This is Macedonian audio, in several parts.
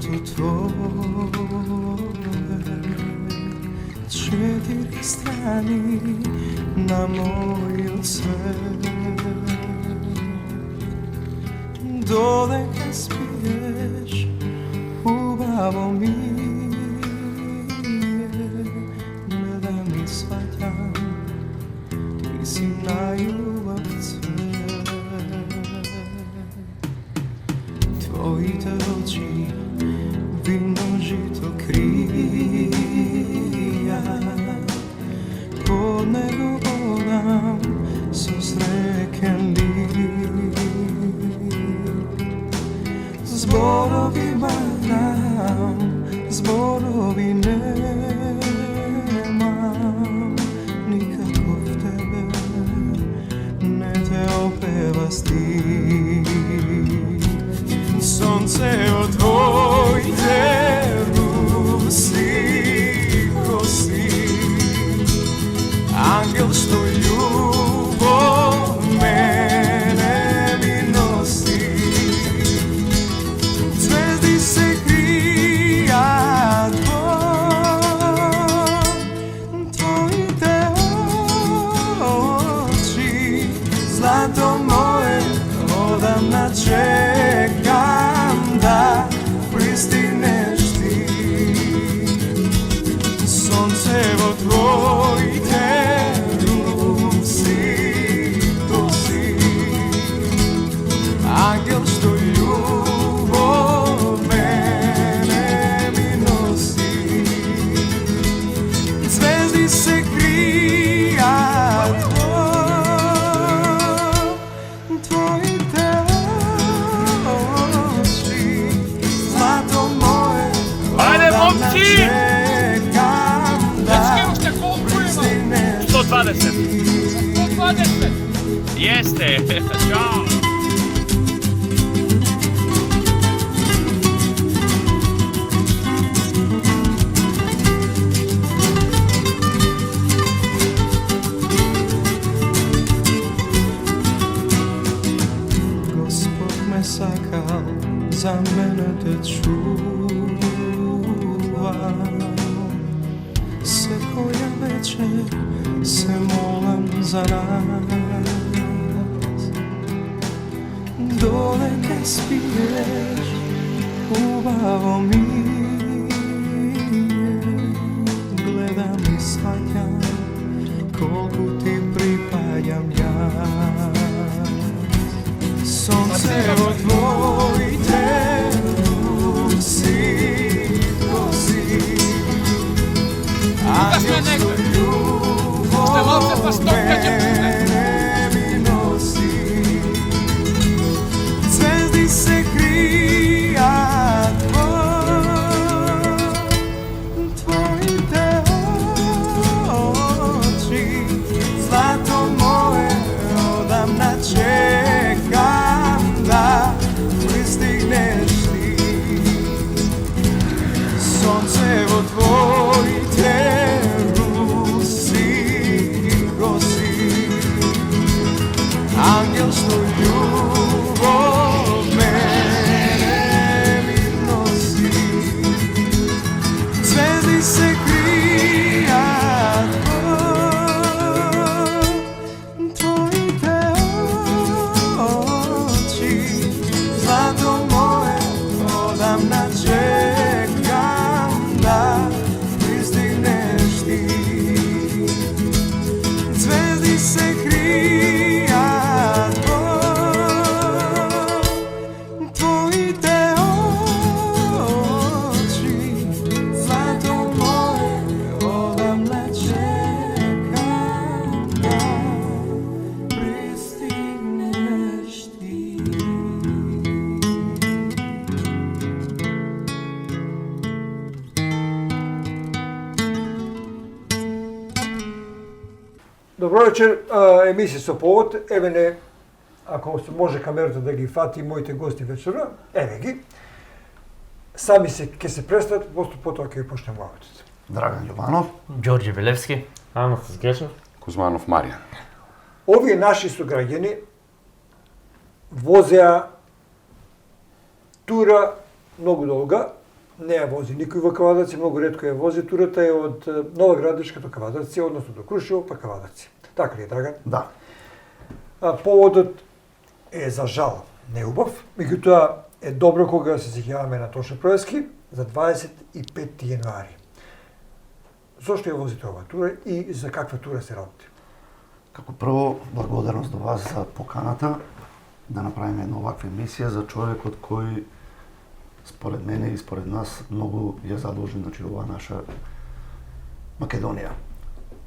životu tvoj, četiri strani na moju sve. Dole kad spiješ, ubavo mi je, gledam i shvaćam, ti si na ljubav sve. Tvoji te oči, vino žito krija, pod nego odam susreken lik. Zborovima nam, zborovi nemam, nikako v tebe ne te opeva stih. Sonce od tvojte rusi kosi, angel što ljubav mene mi nosi. Zvezdi se krija tvoji te oči, zlato moje odavna čekam da pristigneš ti. Soncevo tvojte rusi kosi, angel što ljubav mene mi nosi. Zvezdi se krija tvoji te oči, zlato moje odavna čekam da pristigneš ti. 120. 120. Jeste. Ćao. Gospod me sakal, za mene te čuva. Se koja večer se molam za nas. Dole kad spiješ, ubavo mi je, gledam i shvaćam koliko ti pripadam ja. Soncevo tvojte rusi kosi, angel što ljubav mene mi nosi. Zvezdi se krija tvoji te oči, zlato moje odavna čekam da pristigneš ti. Soncevo tvojte rusi kosi, angel što ljubav mene mi nosi. Zvezdi se krija tvoji te oči, zlato moje odavna čekam da pristigneš ti. Zvezdi se krija tvoji te oči, zlato moje odavna čekam da pristigneš ti. Добро вечер, емисија со повод, еве не, ако се може камерата да ги фати моите гости вечера, еве ги. Сами ќе се представат, потоа ќе почнеме работата. Драган Јованов, Đorđe Belevski. Amos Zgrešov. Кузманов Маријан. Овие наши сограѓани возеа тура многу долга Не ја вози никој во Кавадарци, многу ретко ја вози. Турата е од Нова Градишка до Кавадарци, односно до Крушево па Кавадарци. Така ли е, Драган? Да. Поводот е за жал неубав, меѓутоа е добро кога се сеќаваме на Тоше Проески за 25 јануари. Зошто ја возите оваа тура и за каква тура се работи? Како прво, благодарност до вас за поканата да направиме една оваква емисија за човекот кој според мене и според нас многу ја задолжи, значи, оваа наша Македонија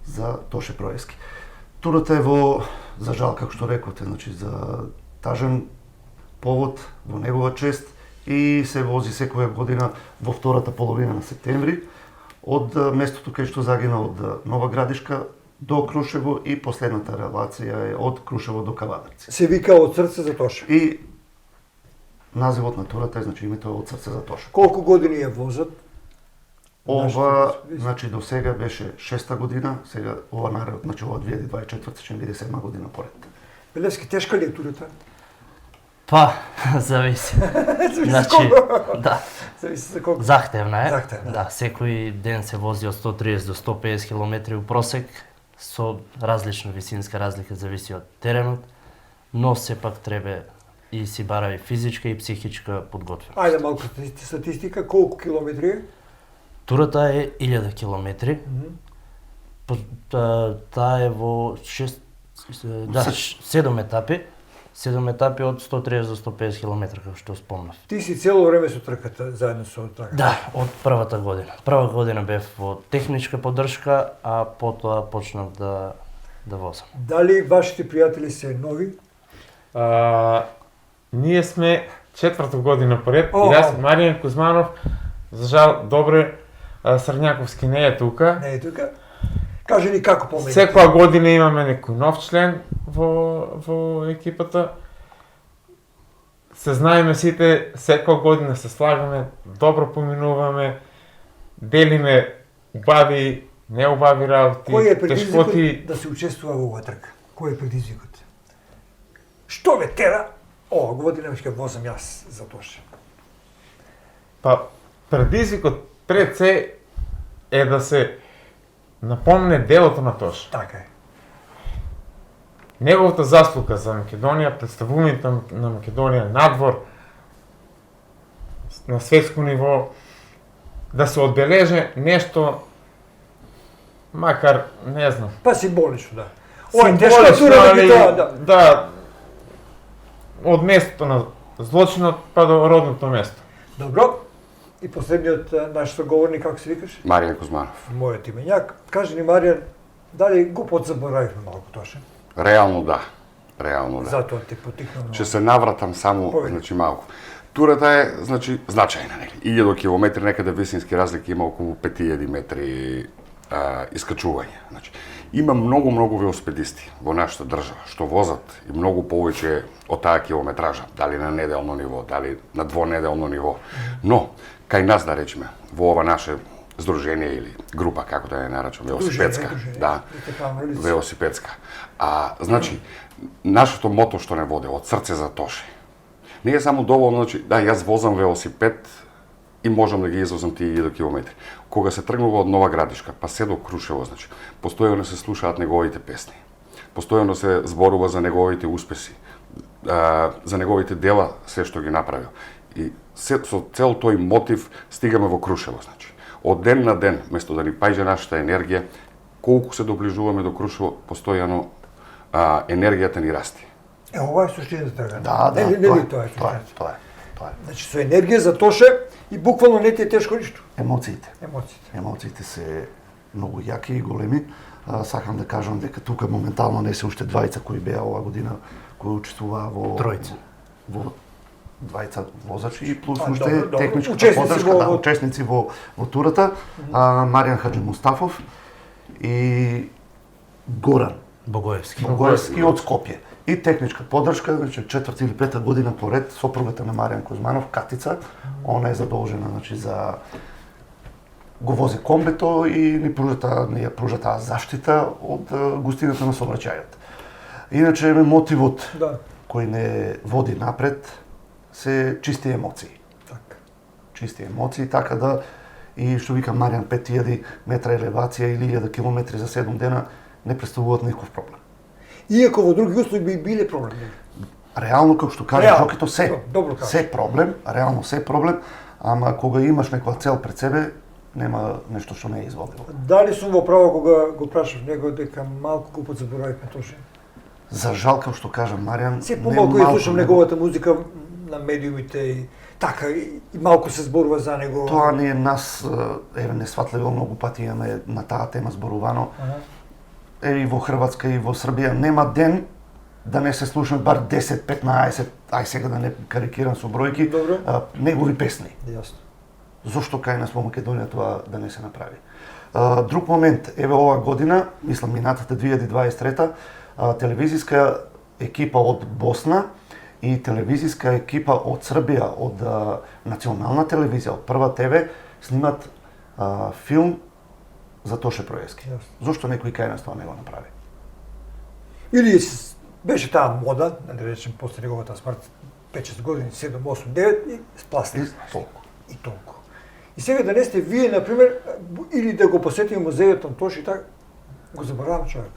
за Тоше Проески. Турата е во, за жал, како што рекоте, значи, за тажен повод во негова чест и се вози секоја година во втората половина на септември од местото кај што загина од Нова Градишка до Крушево и последната релација е од Крушево до Кавадарци. Се вика од срце за Тоше. И називот на турата е, значи, името е од срце за Тоше. Колку години ја возат? Ова, значи, до сега беше 6-та година, сега ова наредот, значи ова 2024 ќе биде 7-ма година поред. Белевски, тешка ли е турата? Па, зависи. Зависи Значи, колку. да, Зависи за колку. захтевна е. Захтевна. Да, секој ден се вози од 130 до 150 км у просек, со различна висинска разлика, зависи од теренот, но сепак треба и си бара и физичка и психичка подготвеност. Ајде малку статистика, колку километри е? Турата е 1000 километри. Таа е во 7 етапи. 7 етапи од 130 до 150 км, како што спомнав. Ти си цело време со трката, заедно со трката. Да, од првата година. Прва година бев во техничка поддршка, а потоа почнав да возам. Дали вашите пријатели се нови? Ние сме четврта година поред. О, Јас, Маријан Кузманов, за жал, Добре Срњаковски не е тука. Не е тука. Кажи ни како помени. Секоја година имаме некој нов член во екипата. Се знаеме сите, секоја година се слагаме, добро поминуваме, делиме убави, неубави работи, Кој е предизвикот тешкоти. да се учествува во оваа трка? Кој е предизвикот? Што ме тера? Ова година ќе возам јас за Тоше. Па, предизвикот пред се е да се напомне делото на Тоше. Така е. Неговата заслуга за Македонија, представувањето на Македонија надвор, на светско ниво, да се одбележе нешто, макар, не знам, Па символично, да. Ова е тешка символично, тура да али, ги тоа, да. да, од местото на злочинот па до родното место. Добро. И последниот наш соговорник, како се викаш? Маријан Кузманов. Мојот имењак. Кажи ни, Маријан, дали го подзаборавивме малку Тоше? Реално да. Реално да. Затоа те потикнам. Ќе се навратам само, Повеќе. значи, малку. Турата е, значи, значајна, нели? 1000 километри, некаде висински разлики има околу 5000 метри искачување. Значи, има многу велосипедисти во нашата држава што возат и многу повеќе од таа километража, дали на неделно ниво, дали на двонеделно ниво. Но кај нас, да речеме, во ова наше здружение или група, како да ја наречам, велосипедска, Дружење, да, така, велици. велосипедска. Значи, нашето мото што не воде од срце за Тоше. Не е само доволно, значи, да, јас возам велосипед и можам да ги извозам тие 1000 километри. Кога се тргнува од Нова Градишка, па се до Крушево, значи, постојано се слушаат неговите песни. Постојано се зборува за неговите успеси, за неговите дела, се што ги направил. И со цел тој мотив стигаме во Крушево, значи. Од ден на ден, место да ни паѓа нашата енергија, колку се доближуваме до Крушево, постојано енергијата ни расти. Ова е суштината. Да, Не, тоа е тоа е, суштината. тоа е. Значи, со енергија за Тоше и буквално не ти е тешко ништо. Емоциите. Емоциите. Емоциите се многу јаки и големи. Сакам да кажам дека тука моментално не се уште двајца кои беа оваа година кои учествуваа во Тројца. Во двајца возачи и плюс А, уште добро. техничка Учесници поддршка, во- учесници во турата, Маријан Хаджи Мустафов и Горан Богоевски. Богоевски од Скопје. И техничка поддршка, значи четврта или пета година поред, сопругата на Маријан Кузманов, Катица, она е задолжена, значи, за го вози комбито и ни ја пружа таа заштита од густината на сообраќајот. Иначе мотивот Да. кој не води напред се чисти емоции. Така. чисти емоции, така да и што вика Маријан 5000 метра елевација или 1000 километри за 7 дена не представуваат никаков проблем. Иако во други услови би биле проблеми. Реално, како што кажа Реално. Джокито, се. Добро кажа. Се проблем, реално се проблем, ама кога имаш некоја цел пред себе, нема нешто што не е изводливо. Дали сум во право кога го прашав него дека малку го подзаборавивме Тоше? За жал, како што кажа Маријан, Се не помалку ја малку, слушам него- неговата музика на медиумите и така и малку се зборува за него. Тоа ние нас, еве, несватливо многу пати имаме на таа тема зборувано. Ага. И во Хрватска и во Србија нема ден да не се слушне бар 10-15, ај сега да не карикирам со бројки, Добро. негови песни. Јасно. Зошто кај нас во Македонија тоа да не се направи? Друг момент, еве оваа година, мислам минатата 2023, телевизиска екипа од Босна и телевизиска екипа од Србија, од национална телевизија, од Прва ТВ, снимат филм за Тоше Проески. Јасно. Зошто некој кај нас тоа не го направи? Или беше таа мода, да не речем после неговата смрт, 5-6 години, 7, 8, 9 и спласти. И толку. И толку. И сега да не сте вие, например, или да го посетиме музејот на Тоше и така, го заборавам човекот.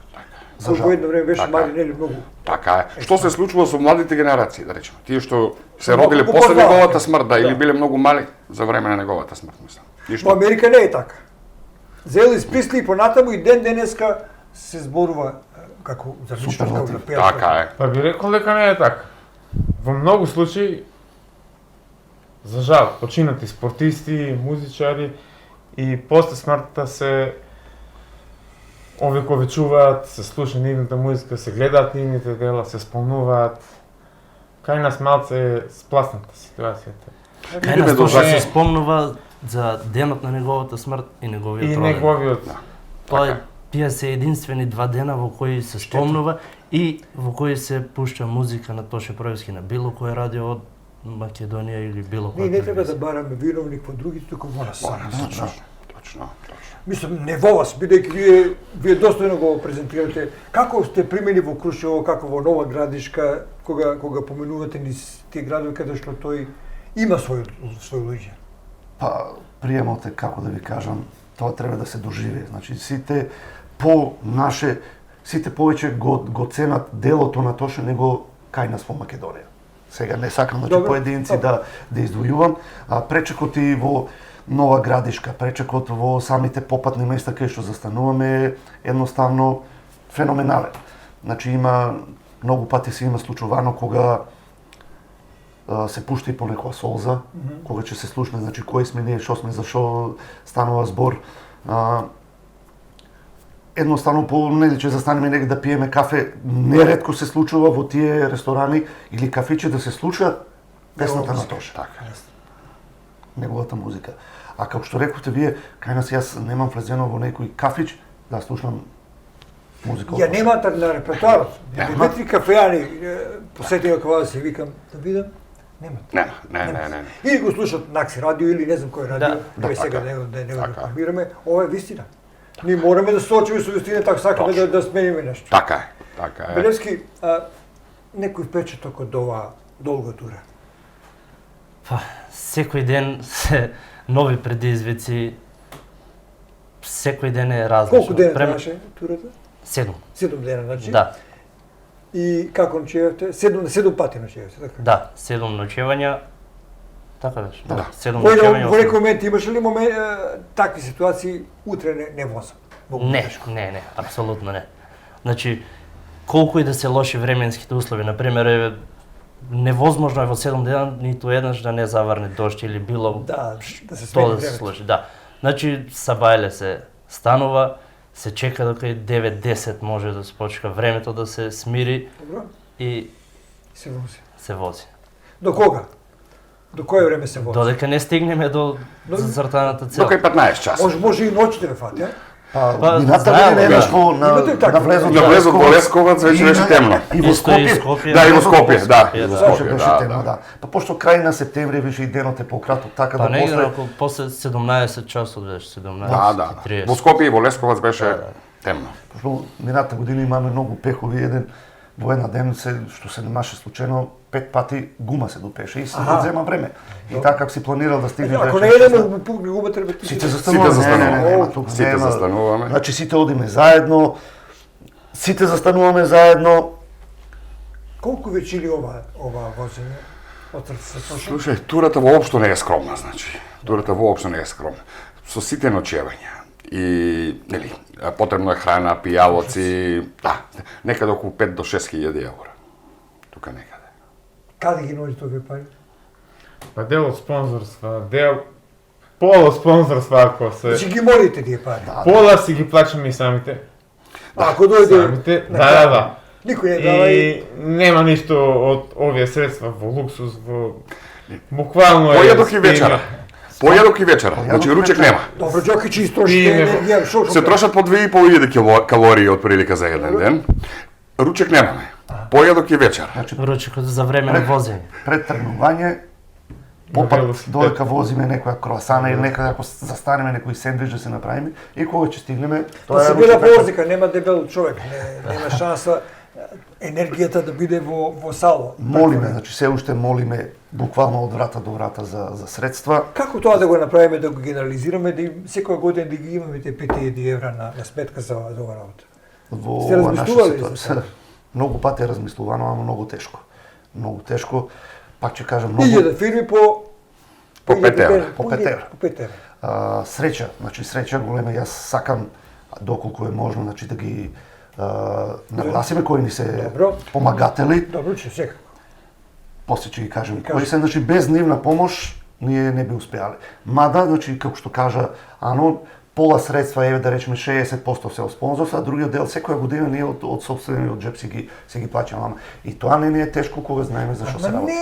За Кој жал. во едно време беше Така е. Мари Нели многу. Така е. Што се случува со младите генерации, да речеме? Тие што се Малку родиле го после познаваат. неговата смрт, да, или Да. биле многу мали за време на неговата смрт, мислам. Во Ништо. Америка не е така. За Елвис Пресли и понатаму и ден денеска се зборува како за личност, како Суперлатив. за пејател. Така е. Па би рекол дека не е така. Во многу случаи, за жал, починати спортисти, музичари и после смртта се овековечуваат, се слуша нивната музика, се гледаат нивните дела, се спомнуваат. Кај нас малце е спласната ситуацијата. Кај Идеме нас до Тоше жал. се спомнува за денот на неговата смрт и неговиот И роден. неговиот Тоа Така. тие се единствени два дена во кои се спомнува и во кои се пушта музика на Тоше Проевски на било кој радио од Македонија или било која Ние не треба да телевизија. бараме виновник во другите, туку во нас. Точно. Точно. Мислам, не во вас, бидејќи вие достојно го презентирате. Како сте примени во Крушево, како во Нова Градишка, кога поменувате низ тие градови каде што тој има свој луѓе? Па, приемот е, како да ви кажам, тоа треба да се доживее. Значи, сите повеќе го ценат делото на Тоше него кај нас во Македонија. Сега не сакам, значи, Добро. поединци да издвојувам, а пречекот и во Нова Градишка, пречекот во самите попатни места кај што застануваме е едноставно феноменален. Значи, има многу пати се има случувано кога се пушта и по некоја солза, кога ќе се слушне, значи, кои сме ние, што сме, за што станува збор. Едноставно нели ќе застанеме негде да пиеме кафе, неретко се случува во тие ресторани или кафиче да се слуша песната на Тоше, Така. неговата музика. А како што рековте вие, кај нас јас немам влезено во некој кафич да слушам музика. од Ја Тоше. немате на репертоарот. Нема. Две-три кафеани посетија кога да се викам, да видам, немате. Не. Или го слушат Накси радио или не знам кој радио, Да, кој сега така. да не го Така. рекламираме, ова е вистина. Ние мораме да се соочиме со вистината ако сакаме Точно. да смениме нешто. Така е. Така е. Белевски, некој впечаток од ова долга тура. Па, секој ден се нови предизвици. Секој ден е различно. Колку дена траше турата? 7. 7 дена, значи? Да, И како ночевавте? 7 пати ночевавте, така? да, 7 ночевања. Така беше. Да. 7 Во ночевања. некој момент имаше ли такви ситуации, утре не возам? Многу Не, тешко. не, апсолутно не. Значи, колку и да се лоши временските услови, например, невозможно е во 7 дена ниту еднаш да не заврне дожд или било Да, да се смени тоа да се времето. случи. Да. Значи, сабајле се станува, се чека дока и 9-10 може да се почека времето да се смири Добро, и се вози. се вози. До кога? До кое време се вози? Додека не стигнеме до До- зацртаната цел. Дока и 15 часа. Може и ноќите ве фати, а? Па, Мината знаеме, година еднаш во Имате ли така? влезот На влезот во Лесковац веќе беше темно. И во Исто и Скопје. Скопје. Да, и во Скопје, да. Скопје, И во да. Зашто Скопје, беше да, темно, да. Па пошто крај на септември беше и денот е пократок, така Па да негде после околу после 17 часот беше, 17 Да. 30. Во Скопје и во Лесковац беше темно. пошто мината година имаме многу пехови, во една ден што се немаше случајно 5 пати гума се допеше и се Аха. одзема време. И Добро. така како си планирал да стигнеш Ако до не едеме у пукне губа, треба ти Сите застануваме. застануваме. Не, нема тука. Сите нема. застануваме. Значи сите одиме заедно. Сите застануваме заедно. Колку вечили ова возење од срце се точно? Слушај, турата воопшто не е скромна, значи. Турата воопшто не е скромна. Со сите ночевања и, нели, потребно е храна, пијалоци, да, некаде околу 5 до 6 хиљади евра. Тука некаде. Каде ги носи овие пари? Па дел од спонзорства, дел пола спонзорства ако се... Значи ги молите тие пари. Пола си ги плачаме и самите. Ако дојде Самите, на да, крај, да. Никој не дава и И нема ништо од овие средства во луксус, во... Буквално е... Појадок и вечера. Појадок и вечера. Појадок Значи и ручек вечера. нема. добро џоки че истрошите И не- енергија, што Се трошат по 2.500 калории од прилика за еден ден. Ручек немаме. Појадок и вечера. Значи Ручекот за време на возење. пред тргнување На попат велосипед. додека возиме некоја кроасана или некаде ако застанеме некој сендвич да се направиме и кога ќе стигнеме Тоа се ручек била вечер. позика, нема дебел човек, нема шанса енергијата да биде во сало. Молиме, значи се уште молиме буквално од врата до врата за средства. Како тоа да го направиме, да го генерализираме, да секоја година да ги имаме те 5000 евра на сметка за ова работа? Во Сте ова наша размислували за ситуација. тоа? Многу пати е размислувано, ама многу тешко. Многу тешко. Пак ќе кажам, многу 1000 фирми по По 5 евра. По 5 евра. По 5 евра. Среќа, значи среќа голема, јас сакам доколку е можно, значи да ги нагласиме кои ни се Добро. помагатели, Добро, че секако. после ќе ги кажем Кажи. кои се, значи без нивна помош ние не би успеале. Мада, значи како што кажа Ано, пола средства е да речеме 60% се од спонзорство, а другиот дел секоја година ние од сопствениот джеб си ги плаќаме. Ама и тоа не е тешко кога знаеме за што се Ама работи.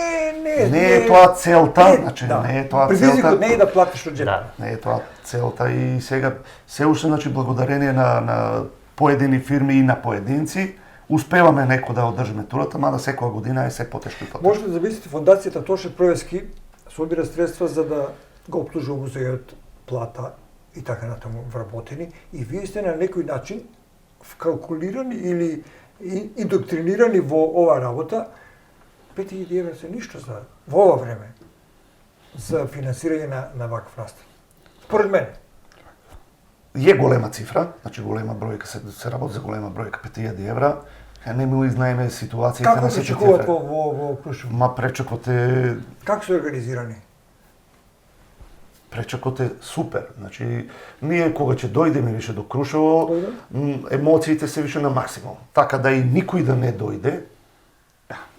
не е тоа целта, значи не е тоа целта. Предизвикот не е да платиш од джеб. Да. Не е тоа целта и сега се уште значи благодарение на поедини фирми и на поединци успеваме неко да одржиме турата, мада секоја година е се потешко и потешко. Може да замислите фондацијата Тоше Проевски собира средства за да го обслужува музејот, плата и така натаму вработени и вие сте на некој начин вкалкулирани или индоктринирани во ова работа. 5000 евра се ништо за во ова време за финансирање на ваков настан. Според мене. Е голема цифра, значи голема бројка, се работи за голема бројка, 5000 евра. Не ми знаеме ситуациите Како на се сите очекуваат цифри. во Крушево? Ма пречекот е Како се организирани? Пречекот е супер. Значи, ние кога ќе дојдеме више до Крушево, емоциите се више на максимум. Така да и никој да не дојде,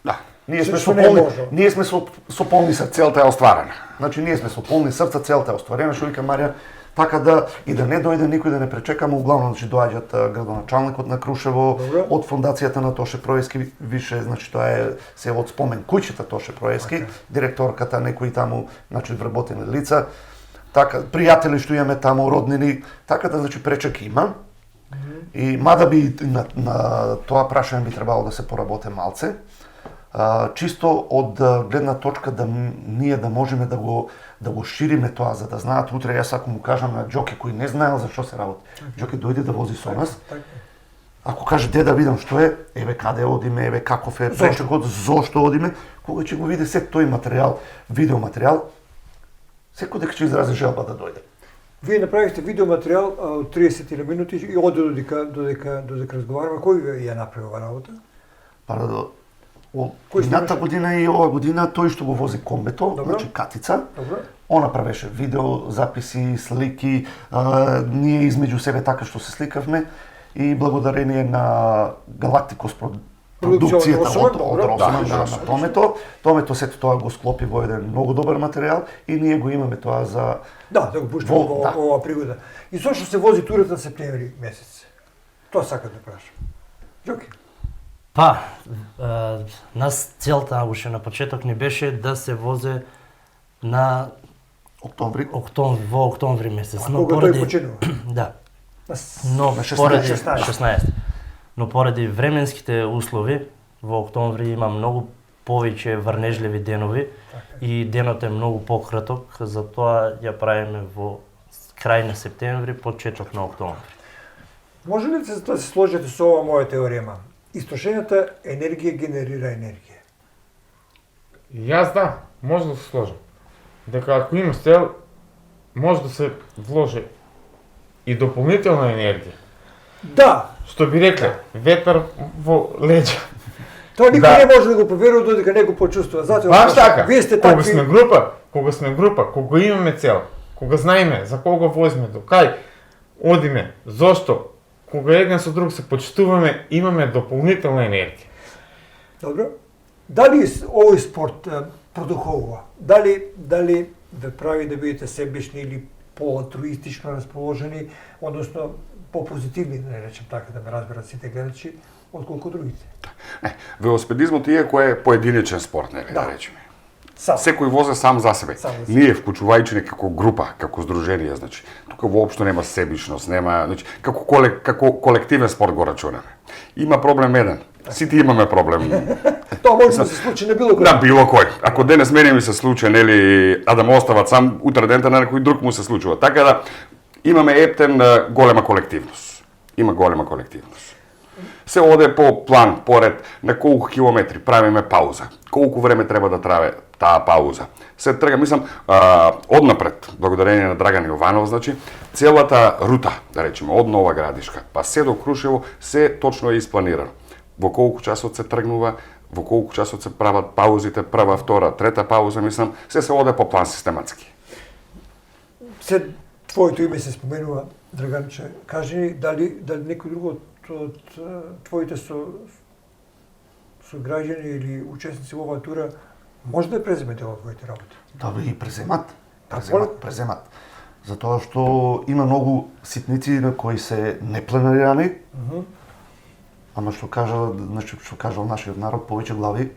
Да. ние сме Што со не полни, може. ние сме со полни срца. Целта е остварена. Значи ние сме со полни срца, целта е остварена, што вика Марија, така да и да не дојде никој да не пречекаме, углавно значи доаѓаат градоначалникот на Крушево, Добро. од фондацијата на Тоше Проевски, више значи тоа е се од спомен куќата Тоше Проевски, директорката, некои таму значи вработени лица, така пријатели што имаме таму, роднини, така да значи пречек има. И мада би на тоа прашање би требало да се поработе малце, чисто од гледна точка да ние да можеме да го шириме тоа, за да знаат утре, јас ако му кажам на Џоки кој не знаел за што се работи, Џоки дојде да вози со нас, ако каже де да видам што е, еве каде одиме, еве каков е пречекот, зошто одиме, кога ќе го види сет тој материјал, видео материјал, секој дека ќе изрази желба да дојде. Вие направихте видеоматеријал од 30 минути и оде додека разговараме. Кој ја направи ова работа? Па Кој мината снимаше? година и ова година тој што го вози комбето, Добро. значи Катица, Добро. она правеше видео, записи, слики, ние измеѓу себе така што се сликавме и благодарение на Галактикос продукцијата Росман, од добро. Росман Да, на Томето. Томето сето тоа го склопи во еден многу добар материјал и ние го имаме тоа за Да го пуштаме Во- во да. ова пригода. И зошто се вози турата септември месец? Тоа сакам да прашам. Џоки. Па, нас целта уште на почеток не беше да се возе на октомври. во октомври месец. А кога тој починува? Да. На Но На 16, поради 16. 16. Но поради временските услови во октомври има многу повеќе врнежливи денови и денот е многу пократок, затоа ја правиме во крај на септември, почеток на октомври. Може ли да се сложите со ова моја теорема? Истрошената енергија генерира енергија. И јас да, може да се сложам. Дека ако имаш цел, може да се вложи и дополнителна енергија. Да, Што би рекле, ветар во леđа. тоа никој Да. не може да го поверува додека не го почувствува. Затоа Баш така. вие сте Кога такви. сме група, кога имаме цел, кога знаеме за кого возиме, до кај одиме, зошто, кога еден со друг се почитуваме, имаме дополнителна енергија. Добро. Дали овој спорт продуховува? Дали ве прави да бидете себешни или по-алтруистично расположени, односно по-позитивни, да не речем така, да ме разберат сите гледачи, отколку другите? Не, велосипедизмот иако е поединечен спорт, нели да речеме. Сам. Секој возе сам за себе. Сам за себе. Ние вклучувајќи не како група, како здружение, значи, тука воопшто нема себичност, нема, значи, како колективен спорт го рачунаме. Има проблем еден. Сите имаме проблем. Тоа може да се случи на било кој. На било кој. Ако денес мене ми се случи, нели, а да ме остават сам, утре дента на некој друг му се случува. Така да имаме ептен голема колективност. Има голема колективност. Се оде по план, по ред, на колку километри правиме пауза. Колку време треба да трае таа пауза. Се трга, мислам, однапред, благодарение на Драган Јованов, значи, целата рута, да речеме, од Нова Градишка, па се до Крушево, се точно е испланирано. Во колку часот се тргнува, во колку часот се прават паузите, прва, втора, трета пауза, мислам, се оде по план систематски. Се твоето име се споменува, Драганче. Кажи ни дали некој друг од твоите сограѓани или учесници во оваа тура може да преземе дел од твоите работи? Да ви ги преземат. Преземат? Преземат. Затоа што има многу ситници на кои се непленарирани, ама што кажал нашиот народ, повеќе глави,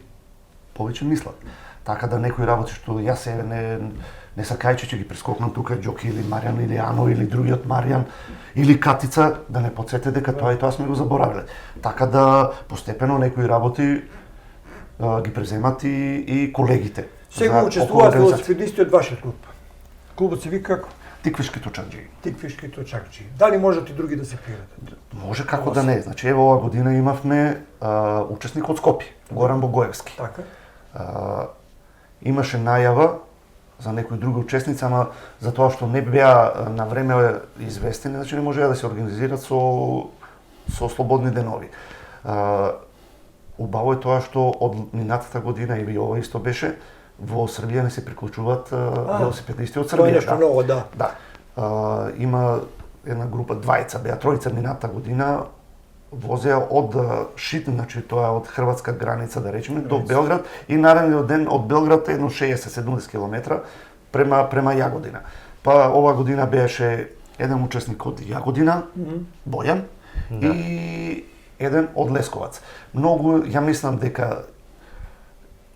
повеќе мислат. Така да некои работи што јас себе не сакајќи ќе ги прескокнам тука Џоки или Маријан или Ано или другиот Маријан или Катица, да не подсете дека тоа и тоа сме го заборавиле. Така да постепено некои работи ги преземат и колегите. Сега за учествуваат околу велосипедисти од вашиот клуб. Клубот се вика како? Тиквишки точаджи. Тиквишки точакчи. Дали можат и други да се пријават? Може како да не. Значи ево оваа година имавме учесник од Скопје, Горан Богоевски. Така. Имаше најава за некои други учесници, ама за тоа што не беа на време известени, значи не можеа да се организираат со слободни денови. Убаво е тоа што од минатата година и ова исто беше, во Србија не се приклучуваат велосипедисти од Тоа е Србија. нешто ново, да. Да. Има една група, двајца беа, тројца минатата година возеа од Шит, значи тоа е од хрватска граница, да речеме, до Белград и наредниот ден од Белград едно 60-70 км према Јагодина. Па оваа година беше еден учесник од Јагодина, Бојан, и еден од Лесковац. Многу, ја мислам дека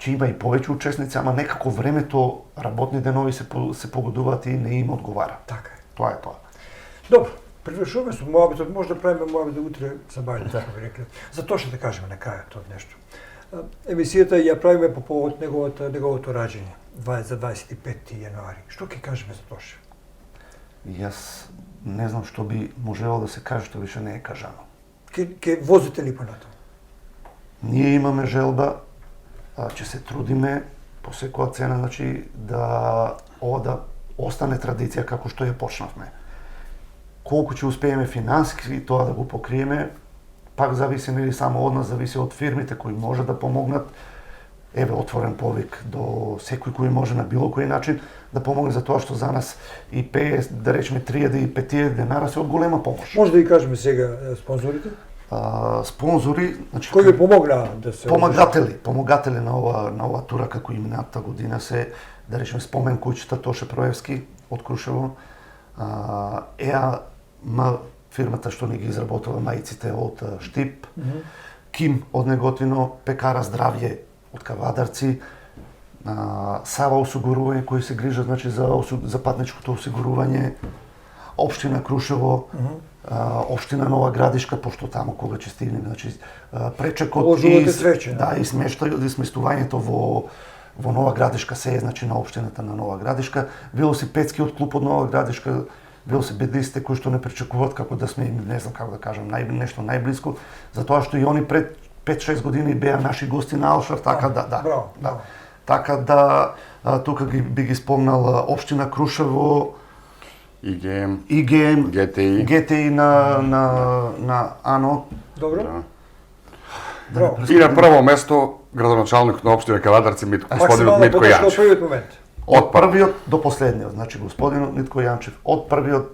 ќе има и повеќе учесници, ама некако времето, работни денови се погодуваат и не им одговара. Така е. Тоа е тоа. Добро, привршуваме со моабитот, може да правиме моабит утре за бајле, како ви рекле. За тоа ќе да кажеме на крајот од нешто. Емисијата ја правиме по повод неговото раѓање, за 25 јануари. Што ќе кажеме за Тоше? Јас не знам што би можело да се каже што више не е кажано. Ке возите ли понатаму? Ние имаме желба, ќе се трудиме по секоја цена, значи да ова да остане традиција како што ја почнавме. Колку ќе успееме финансиски тоа да го покриеме, пак зависи нели само од нас, зависи од фирмите кои може да помогнат. Еве отворен повик до секој кој може на било кој начин да помогне, за тоа што за нас и 50, да речеме 3000 и 5000 денара се од голема помош. Може да ги кажеме сега спонзорите? Спонзори, значи Кои ви помогнаа да се помагатели на ова тура како и минатата година се, да речеме, спомен куќата Тоше Проевски од Крушево, ЕАМ фирмата што ни ги изработува маиците од Штип, Ким од Неготино, Пекара Здравје од Кавадарци, Сава осигурување кои се грижат, значи за патничкото осигурување, Општина Крушево, Општина Нова Градишка, пошто таму кога ќе стигнеме, значи пречекот и сместувањето во Нова Градишка се е, значи на општината на Нова Градишка, велосипедскиот клуб од Нова Градишка, велосипедистите кои што не пречекуваат како да сме, не знам како да кажам, нешто најблиско, затоа што и они пред 5-6 години беа наши гости на Алшар, така да. Така да, тука би ги спомнал Општина Крушево, ИГМ, ИГМ, ГТИ. ГТИ на АНО. Добро? Да. Браво. И на прво место градоначалник на општина Каладарци господинот Максимална Митко поддршка од Јанчев. првиот момент. Од првиот до последниот, значи господинот Митко Јанчев, од првиот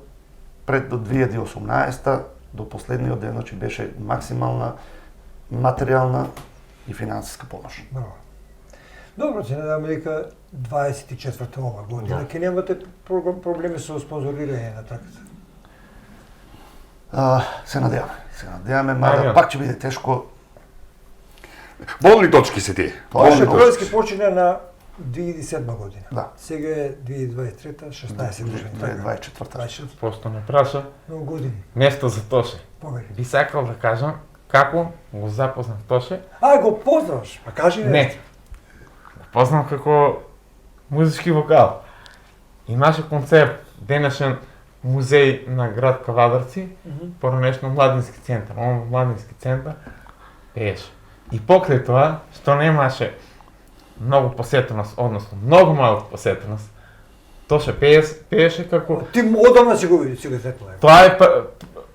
пред до 2018 до последниот ден, значи беше максимална материјална и финансиска помош. Браво. Добро, се надеваме дека 24-та ова година Да. ќе немате проблеми со спонзорирање на трката. Се надеваме, мада Ајде. пак ќе биде тешко. Болни точки се тие. Тоа е Ваше много. пројски почина на 2007 година. Да. Сега е 2023-та, 16 година. 2024. 24 Просто ме праша многу години. нешто за Тоше. Повери. Би сакал да кажам како го запознав Тоше. Го познаваш, па кажи Не. Го познам како музички вокал. Имаше концерт, денешен музеј на град Кавадарци, поранешно Младински центар. Он Младински центар пееше. И покрај тоа, што немаше многу посетеност, односно многу малку посетеност, Тоше пееше како... Ти одамна си го види, си го сетила. Тоа е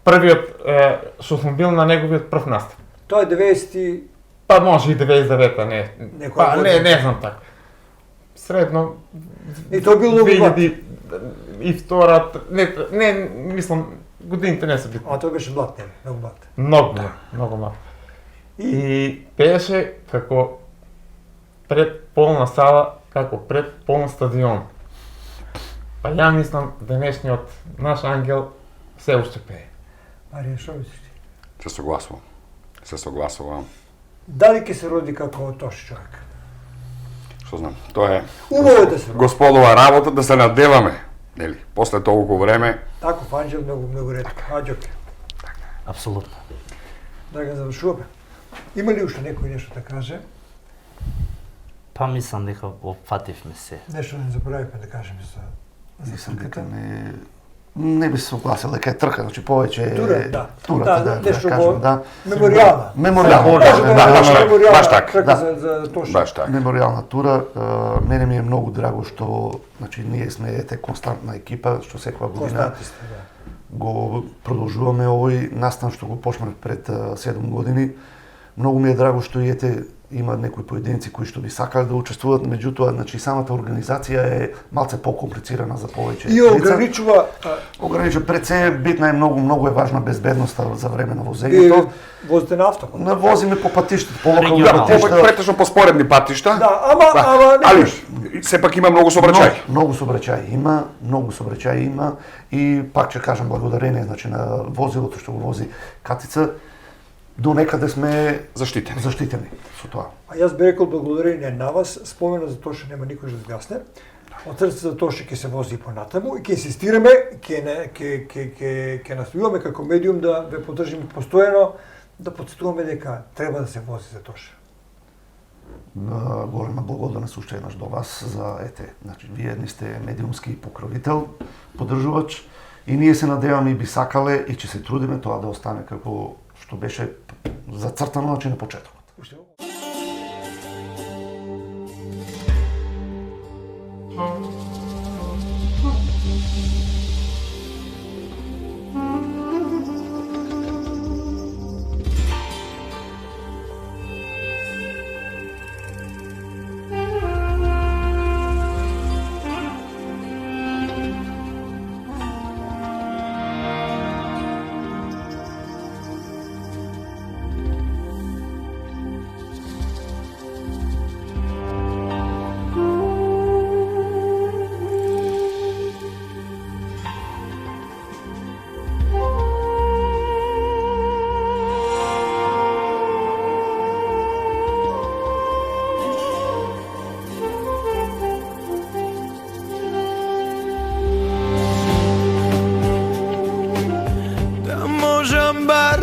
првиот што сум бил на неговиот прв настап. Тоа е 90 Па може и 99-та, не. Некоја Па година. не знам така. Средно И тоа бил многу млад. 2002, не, мислам, годините не се битни. А тој беше млад, не, многу млад. Многу млад. И пееше како пред полна сала, како пред полн стадион. Па ја мислам денешниот наш ангел се уште пее. Марија, што мислиш ти? Се согласувам. Дали ќе се роди како тош човек? Што знам, тоа е Убаво е да се роди. господова работа да се надеваме, нели? После толку време Тако, Анđел, многу ретко. Аđоке. Апсолутно. Да го завршуваме. Има ли уште некој нешто да каже? Па мислам дека опфативме се. Нешто не заборавивме да кажеме за Мислам дека не би се согласил дека е трка, значи повеќе Тура, да. турата, Да, нешто кажем, во- да. меморијална. Меморијална, Може да, да да, кажеш баш меморијална така. трка Да. за Тош. баш така. Меморијална тура, мене ми е многу драго што, значи, ние сме ете константна екипа, што секоја година Константи сте, да. го продолжуваме овој настан што го почнав пред 7 години. Многу ми е драго што и ете има некои поединци кои што би сакале да учествуваат, меѓутоа, значи самата организација е малце покомплицирана за повеќе И лица. ограничува Ограничува пред се битна е многу е важна безбедноста за време на и возењето. возите на авто. Не возиме по патиштата, по локални Регионално. патишта. Претежно по споредни патишта. Да, ама не Али кажеш. сепак има многу сообраќај. Многу сообраќај има и пак ќе кажам благодарение значи на возилото што го вози Катица, до некаде сме Заштитени. заштитени со тоа. А јас би рекол благодарение на вас, спомена за тоа што нема никој да згасне. Од срце за тоа што ќе се вози понатаму и ќе инсистираме, ќе настојуваме како медиум да ве поддржиме постојано, да потсетуваме дека треба да се вози за тоа. Голема благодарност уште еднаш до вас за значи вие не сте медиумски покровител, поддржувач и ние се надеваме и би сакале и ќе се трудиме тоа да остане како што беше зацртано значи на почетокот. Уште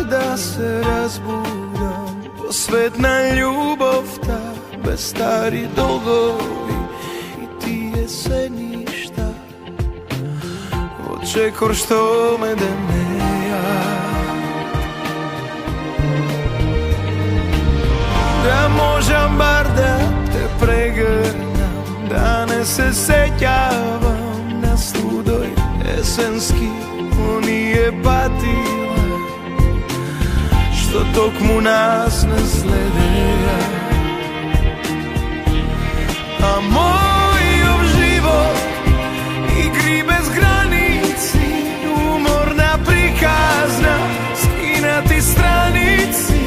да се разбудам по свет на љубовта, без стари долгови и тие се ништа во чекор што ме денеја. Да можам бар да те прегрнам se sećavam na studoj jesenski onije patila što tok mu nas ne slede, a moj život igri bez granici, umorna prikazna, skinati stranici,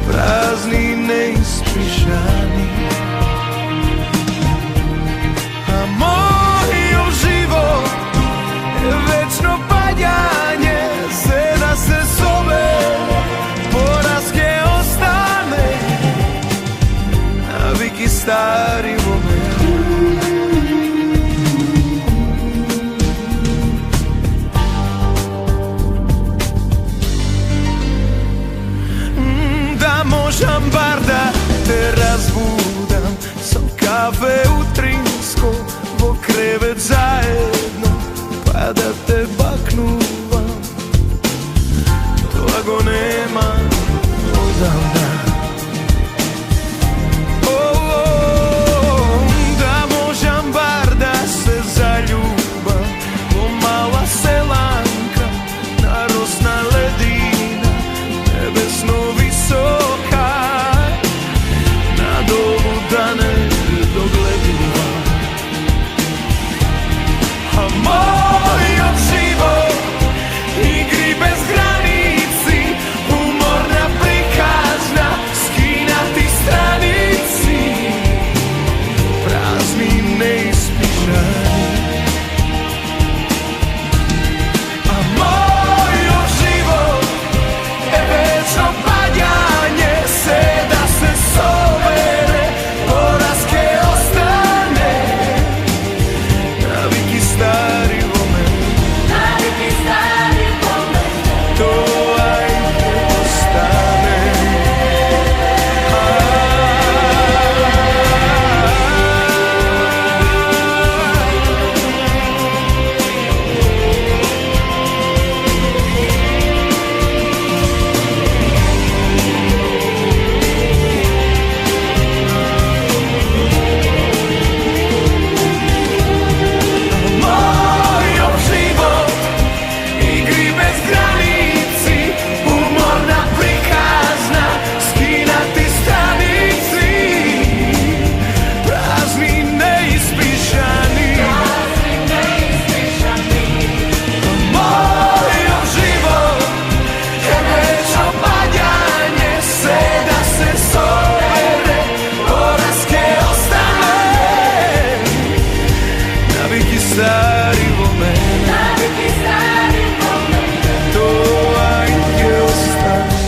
prazni neispišani. A moj život je večno padjanje, seda se zove, poraske ostane, naviki stari vome. Da možem bar da te razbudam, sam kafe u Trinsko, bo krevet zajedno, pa da te baknuvam, toga nema odavda. Da možem bar da se zaljubam, bo mala selanka, narosna ledina, nebesno visoka, na dolu da ne dogledujem. A moj život igri bez granici, umorna prikazna, skinati stranici, prazni neispišani. A moj život je večno padjanje, seda se sobere, poraske ostane, naviki stari vome, naviki stari vome, to ajde ostane. Moj život igri bez granici, umorna prikazna, skinati stranici, prazni neispišani. Moj život je večno padjanje, seda se sobere, poraske ostane, naviki stari vome, naviki stari vome, to ajde ostane.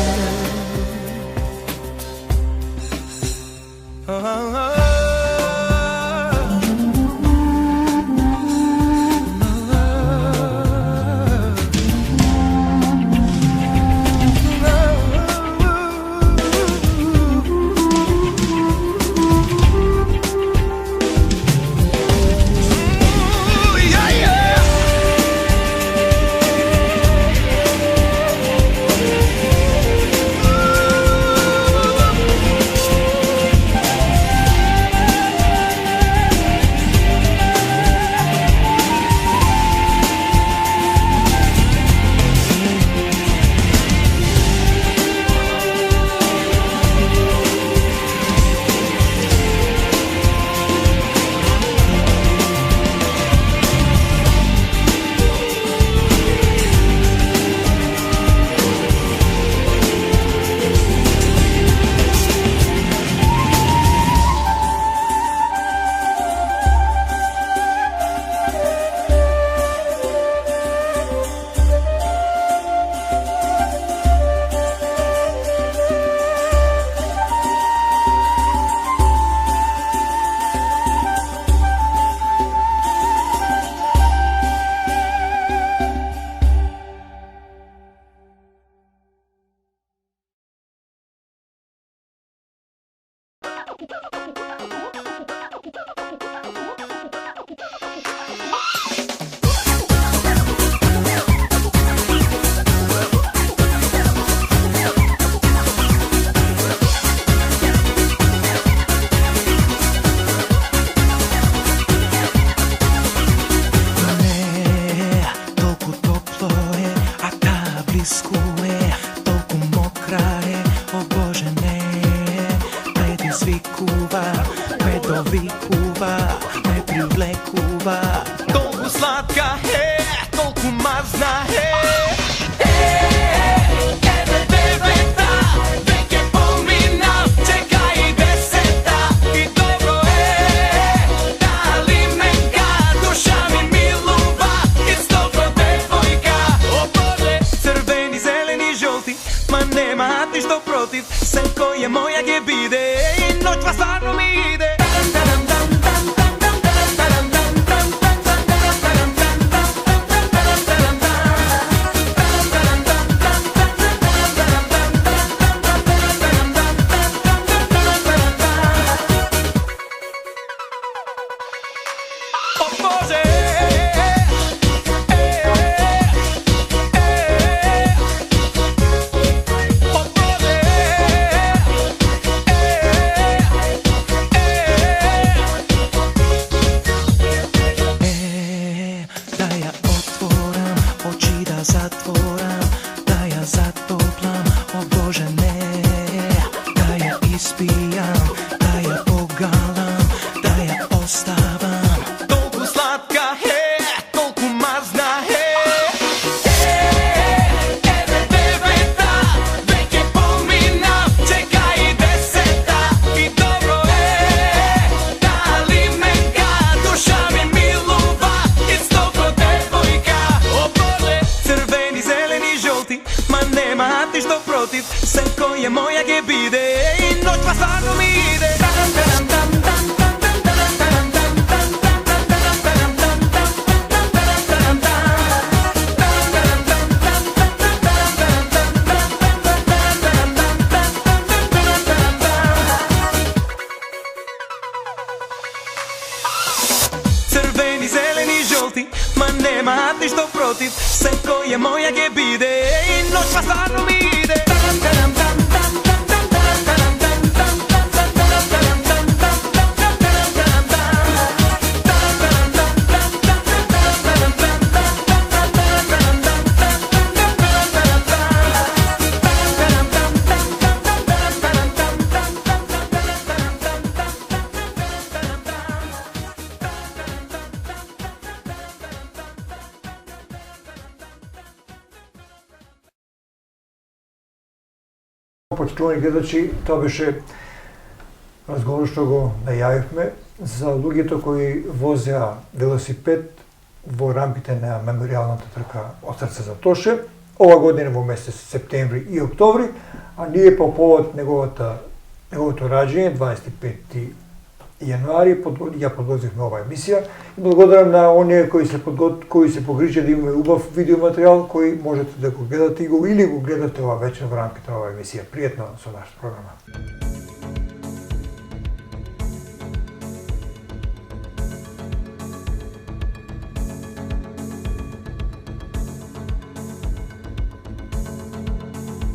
Yeah, yeah. толку сладка, толку мазна, еве девета, веќе помина, чекај десета, и добро дали менка, душа ми милува, исто ко девојка. О Боже, црвени, зелени, жолти, ма нема ништо против, секој е моја ќе биде, и ноќва стварно ми иде. Секој е моја ќе биде, и ноќва стварно ми иде. Црвени, зелени, жолти, ма нема ништо против, секој е моја ќе биде, и ноќва стварно ми иде. Почитувани гледачи, тоа беше разговор што го најавивме за луѓето кои возеа велосипед во рамките на меморијалната трка од срце за Тоше, ова година во месец септември и октомври, а ние по повод неговото раѓање, 25 јануари, ја подготвивме оваа емисија и благодарам на оние кои се погрижа да имаме убав видеоматеријал кој можете да го гледате или го гледате ова вечер во рамките на оваа емисија. Пријатно со нашата програма.